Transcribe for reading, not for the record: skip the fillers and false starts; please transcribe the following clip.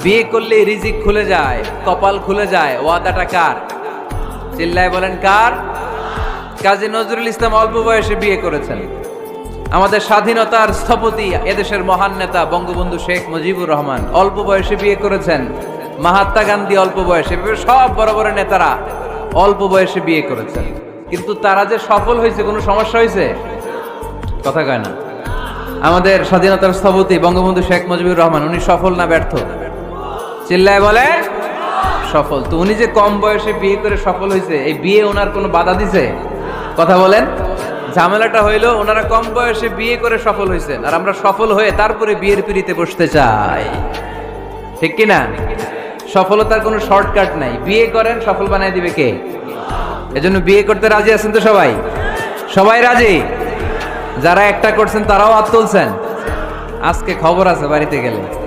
বিয়ে করলে রিজিক খুলে যায়, কপাল খুলে যায়। ওয়াদাটা কার? চিল্লায় বলেন কার? কাজী নজরুল ইসলাম অল্প বয়সে বিয়ে করেছেন। আমাদের স্বাধীনতার স্থপতি এদেশের মহান নেতা বঙ্গবন্ধু শেখ মুজিবুর রহমান অল্প বয়সে বিয়ে করেছেন। মহাত্মা গান্ধী অল্প বয়সে, সব বড় বড় নেতারা অল্প বয়সে বিয়ে করেছেন। কিন্তু তারা যে সফল হয়েছে, কোনো সমস্যা হয়েছে? কথা কয় না। আমাদের স্বাধীনতার স্থপতি বঙ্গবন্ধু শেখ মুজিবুর রহমান, উনি সফল না ব্যর্থ? চিল্লায় বলে সফল। তো উনি যে কম বয়সে বিয়ে করে সফল হয়েছে, এই বিয়ে ওনার কোনো বাধা দিছে? কথা বলেন। ঝামেলাটা হইলো ওনারা কম বয়সে বিয়ে করে সফল হয়েছেন, আর আমরা সফল হয়ে তারপরে বিয়ের পিড়িতে বসতে চাই। ঠিক কিনা? সফলতার কোনো শর্টকাট নাই। বিয়ে করেন, সফল বানায় দিবে কে? এজন্য বিয়ে করতে রাজি আছেন তো সবাই? সবাই রাজি? যারা একটা করছেন তারাও হাত তুলছেন। আজকে খবর আছে বাড়িতে গেলে।